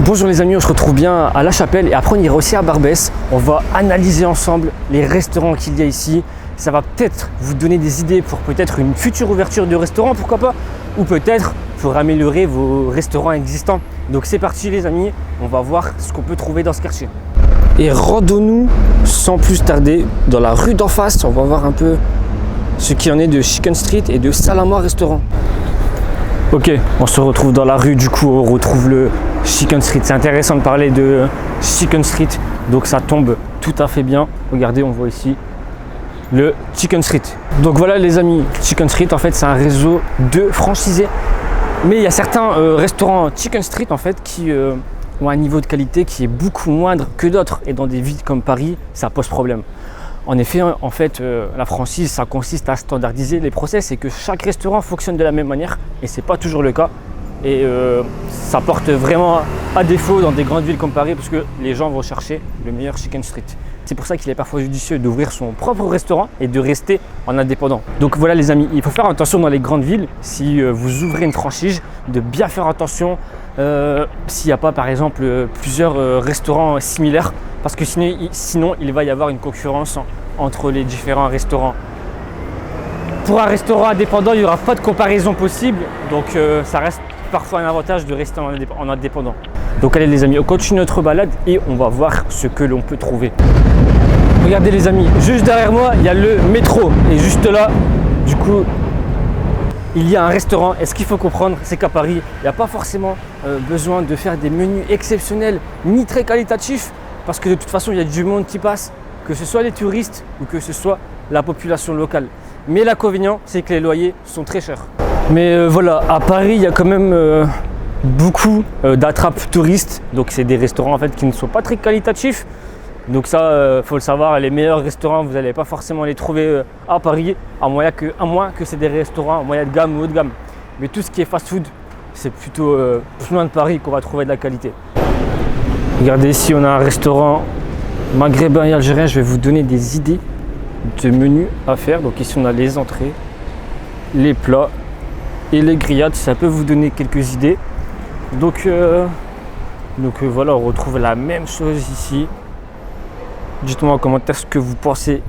Bonjour les amis, on se retrouve bien à La Chapelle et après on ira aussi à Barbès. On va analyser ensemble les restaurants qu'il y a ici. Ça va peut-être vous donner des idées pour peut-être une future ouverture de restaurant, pourquoi pas, ou peut-être pour améliorer vos restaurants existants. Donc c'est parti les amis, on va voir ce qu'on peut trouver dans ce quartier. Et rendons-nous sans plus tarder dans la rue d'en face, on va voir un peu ce qu'il y en est de Chicken Street et de Salama Restaurant. Ok, on se retrouve dans la rue, du coup on retrouve le Chicken Street. C'est intéressant de parler de Chicken Street, donc ça tombe tout à fait bien. Regardez, on voit ici le Chicken Street. Donc voilà les amis, Chicken Street en fait c'est un réseau de franchisés. Mais il y a certains restaurants Chicken Street en fait qui ont un niveau de qualité qui est beaucoup moindre que d'autres. Et dans des villes comme Paris, ça pose problème. En effet, en fait, la franchise, ça consiste à standardiser les process et que chaque restaurant fonctionne de la même manière. Et c'est pas toujours le cas. Et ça porte vraiment à défaut dans des grandes villes comme Paris parce que les gens vont chercher le meilleur Chicken Street. C'est pour ça qu'il est parfois judicieux d'ouvrir son propre restaurant et de rester en indépendant. Donc voilà les amis, il faut faire attention dans les grandes villes, si vous ouvrez une franchise, de bien faire attention s'il n'y a pas par exemple plusieurs restaurants similaires parce que sinon il va y avoir une concurrence entre les différents restaurants. Pour un restaurant indépendant, il n'y aura pas de comparaison possible, donc ça reste parfois un avantage de rester en indépendant. Donc allez les amis, on continue notre balade et on va voir ce que l'on peut trouver. Regardez les amis, juste derrière moi, il y a le métro. Et juste là, du coup, il y a un restaurant. Et ce qu'il faut comprendre, c'est qu'à Paris, il n'y a pas forcément besoin de faire des menus exceptionnels ni très qualitatifs. Parce que de toute façon, il y a du monde qui passe, que ce soit les touristes ou que ce soit la population locale. Mais l'inconvénient, c'est que les loyers sont très chers. Mais voilà, à Paris, il y a quand même beaucoup d'attrapes touristes. Donc c'est des restaurants en fait qui ne sont pas très qualitatifs. Donc ça, faut le savoir, les meilleurs restaurants, vous n'allez pas forcément les trouver à Paris, à moins que c'est des restaurants moyen de gamme ou haut de gamme. Mais tout ce qui est fast-food, c'est plutôt plus loin de Paris qu'on va trouver de la qualité. Regardez ici, on a un restaurant maghrébin et algérien. Je vais vous donner des idées de menus à faire. Donc ici, on a les entrées, les plats et les grillades. Ça peut vous donner quelques idées. Donc voilà, on retrouve la même chose ici. Dites-moi en commentaire ce que vous pensez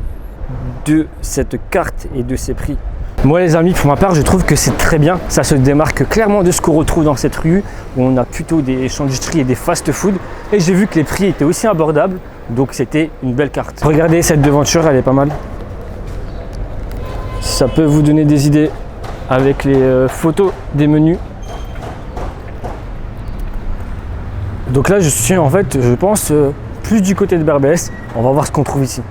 de cette carte et de ces prix. Moi les amis, pour ma part, je trouve que c'est très bien. Ça se démarque clairement de ce qu'on retrouve dans cette rue où on a plutôt des sandwicheries et des fast-food. Et j'ai vu que les prix étaient aussi abordables, donc c'était une belle carte. Regardez cette devanture, elle est pas mal. Ça peut vous donner des idées avec les photos des menus. Donc là, je suis en fait, je pense, plus du côté de Barbès. On va voir ce qu'on trouve ici.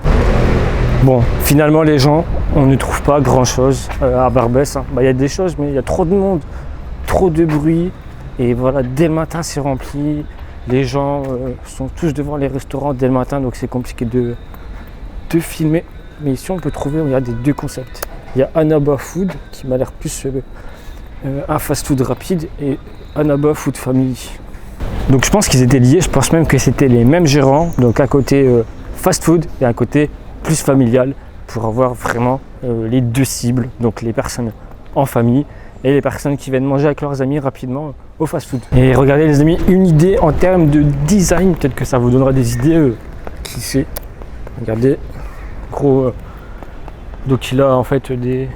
Bon, finalement, les gens, on ne trouve pas grand-chose à Barbès. Il y a des choses, mais il y a trop de monde, trop de bruit. Et voilà, dès le matin, c'est rempli. Les gens sont tous devant les restaurants dès le matin, donc c'est compliqué de filmer. Mais ici, on peut trouver, regardez, deux concepts. Il y a Anaba Food, qui m'a l'air plus un fast-food rapide, et Anaba Food Family. Donc je pense qu'ils étaient liés, je pense même que c'était les mêmes gérants, donc un côté fast-food et un côté plus familial pour avoir vraiment les deux cibles, donc les personnes en famille et les personnes qui viennent manger avec leurs amis rapidement au fast-food. Et regardez les amis, une idée en termes de design, peut-être que ça vous donnera des idées, qui sait. Regardez, gros, donc il a en fait une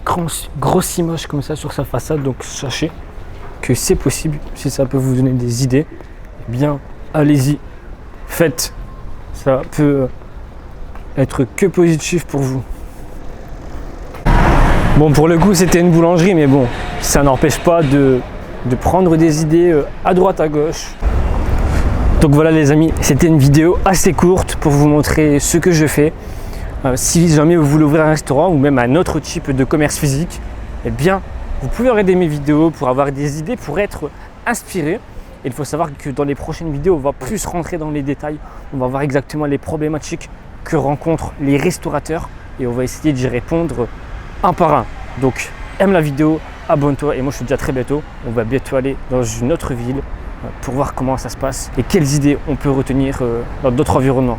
grosse image comme ça sur sa façade, donc sachez que c'est possible. Si ça peut vous donner des idées, eh bien allez-y, faites, ça peut être que positif pour vous. Bon, pour le coup c'était une boulangerie, mais bon, ça n'empêche pas de prendre des idées à droite à gauche. Donc voilà les amis, c'était une vidéo assez courte pour vous montrer ce que je fais. Si jamais vous voulez ouvrir un restaurant ou même un autre type de commerce physique, eh bien vous pouvez regarder mes vidéos pour avoir des idées, pour être inspiré. Et il faut savoir que dans les prochaines vidéos, on va plus rentrer dans les détails. On va voir exactement les problématiques que rencontrent les restaurateurs et on va essayer d'y répondre un par un. Donc, aime la vidéo, abonne-toi et moi je te dis à très bientôt. On va bientôt aller dans une autre ville pour voir comment ça se passe et quelles idées on peut retenir dans d'autres environnements.